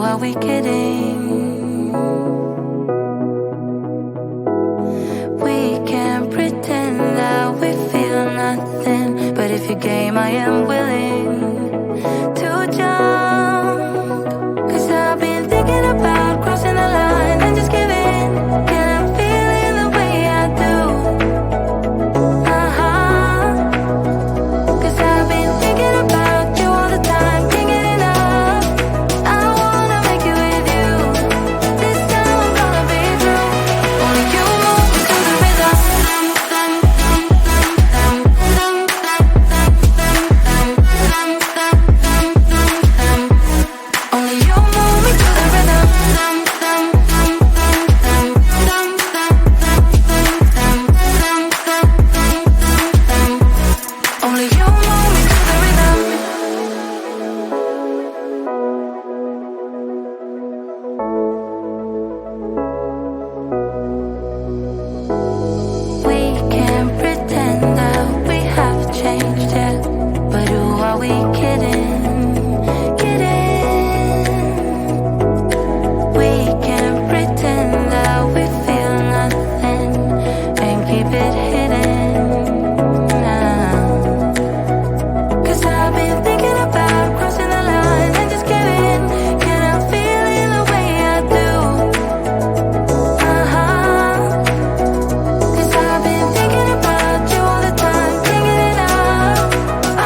are we kidding? We can't pretend that we feel nothing, but if you're game, I am willing to jump. 'Cause I've been thinking about crossing the line and just giving. Can I feel it the way I do? Cause I've been thinking about you all the time, can't get enough. I wanna make it with you. This time I'm gonna be true. Only you move me to the rhythm. Only you move me to the rhythm. Only you move me to the rhythm. We can't pretend that we have changed yet, but who are we kidding? Kidding. We can't pretend that we feel nothing and keep it hidden now. 'Cause I've been thinking about crossing the line and just giving. Can I feel it the way I do? 'Cause I've been thinking about you all the time, can't get enough.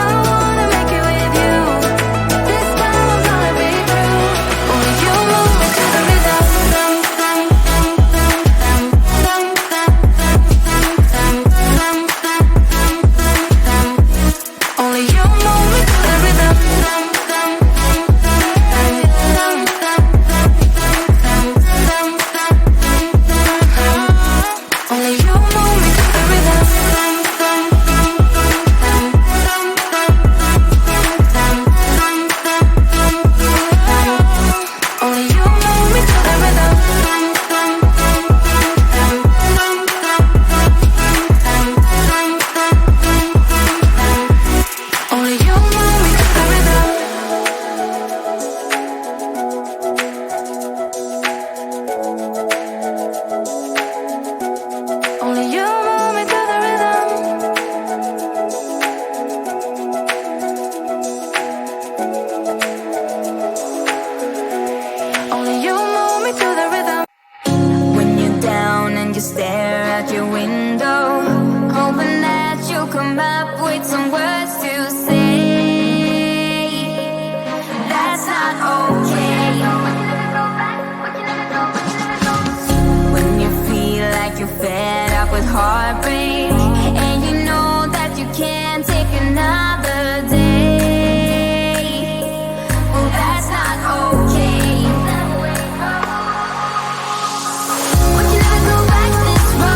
I wanna make it with you. This time I'm gonna be true. Only you move me to the rhythm. Only you move me to the rhythm. Only you move me to the rhythm. Only you move me to the rhythm. Only you move me to the rhythm. Only you move me to the rhythm. Only you move me to the rhythm. When you're down and you stare out your window, hoping that you'll come up with some words to say. That's not okay. When you feel like you're fed up with heartbreak, and you know that you can't take another day. Well, that's not okay. We can never go back this road.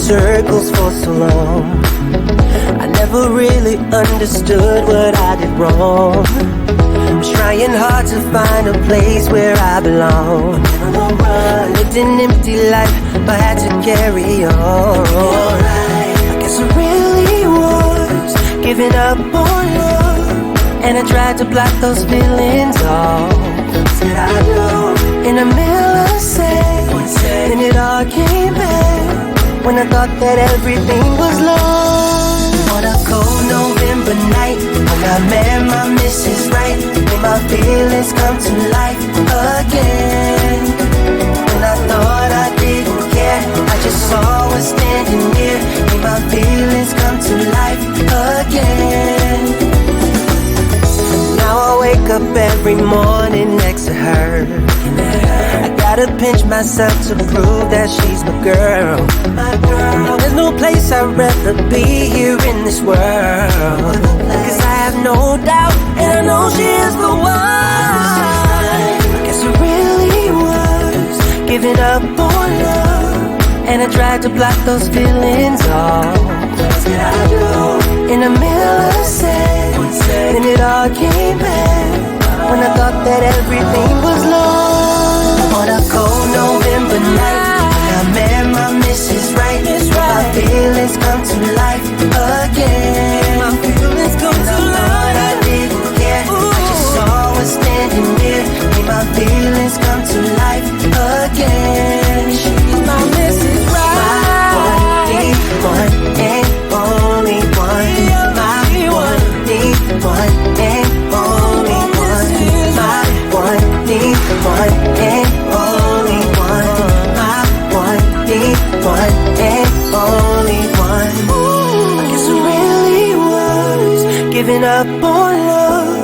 circles for so long. I never really understood what I did wrong. I was trying hard to find a place where I belong. I lived an empty life, but had to carry on. I guess I really was giving up on love, and I tried to block those feelings off. Said I do in a millisecond, then it all came back when I thought that everything was lost. On a cold November night, when I met my Mrs. Right, made my feelings come to life again. When I thought I didn't care, I just saw her standing near, made my feelings come to life again. Now I wake up every morning next to her. I gotta pinch myself to prove that she's my girl. Now there's no place I'd rather be here in this world, 'cause I have no doubt, and I know she is the one. I guess I really was giving up on love, and I tried to block those feelings off. Said I do in a millisecond, then it all came back when I thought that everything was lost. On a cold November night, when I met my Mrs. Right, my feelings come to life again. My feelings come to life. I didn't care, I just saw her standing near, made my feelings come to life again. She's my Mrs. Right, my one, the one and only one. My one, the one and only one. My one, the one and only one. My one, the one and only one. I guess I really was giving up on love,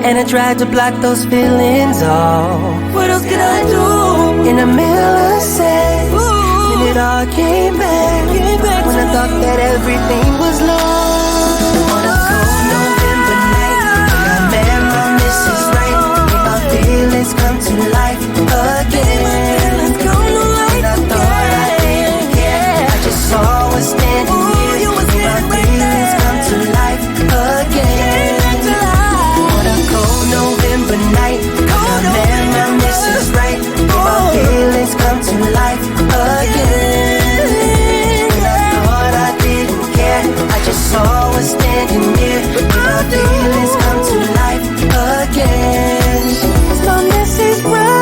and I tried to block those feelings off. What else could I do? In a millisecond, then it all came back when I thought that everything was lost. On a cold November night, when I met my Mrs. Right, made my feelings come to life again. When I thought I didn't care, I just saw her standing here, made my feelings come to life again. On a cold November night, when I met my Mrs. Right, made my feelings come to life again. When I thought I didn't care, I just saw her standing near, made my feelings come to life again. She's my Mrs. Right.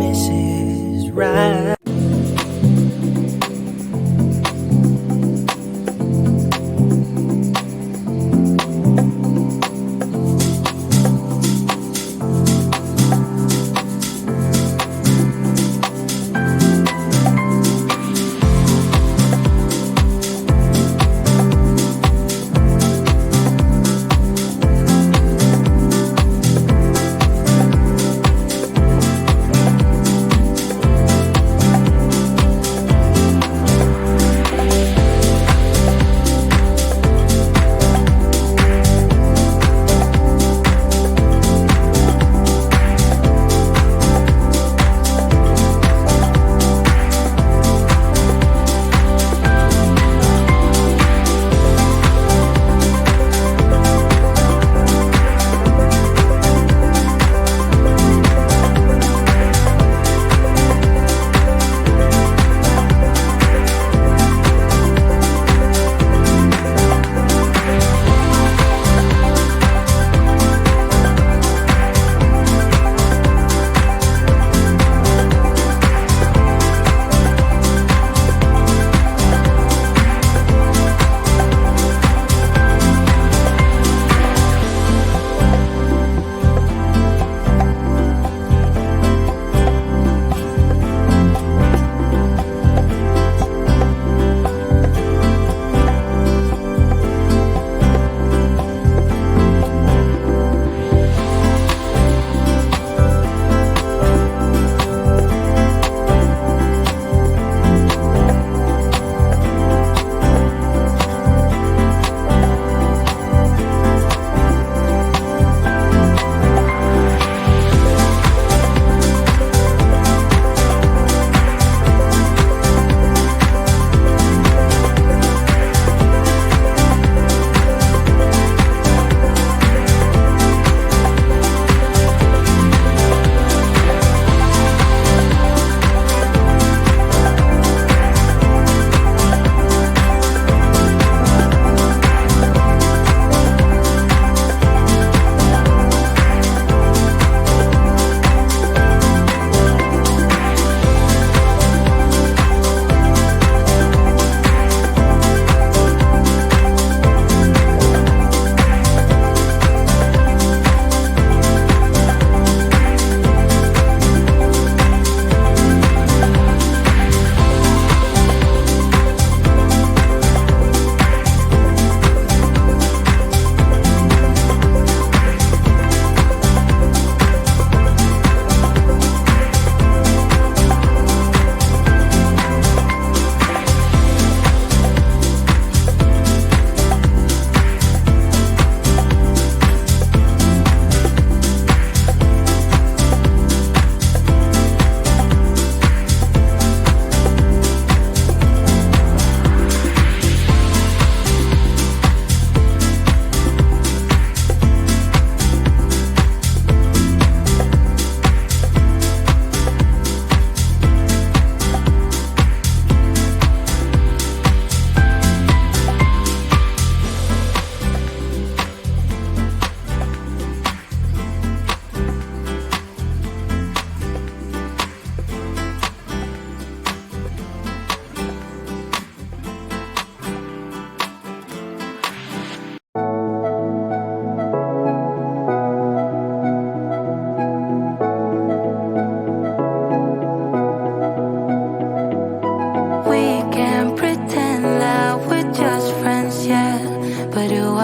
Mrs. Right.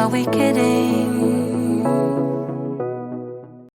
are we kidding?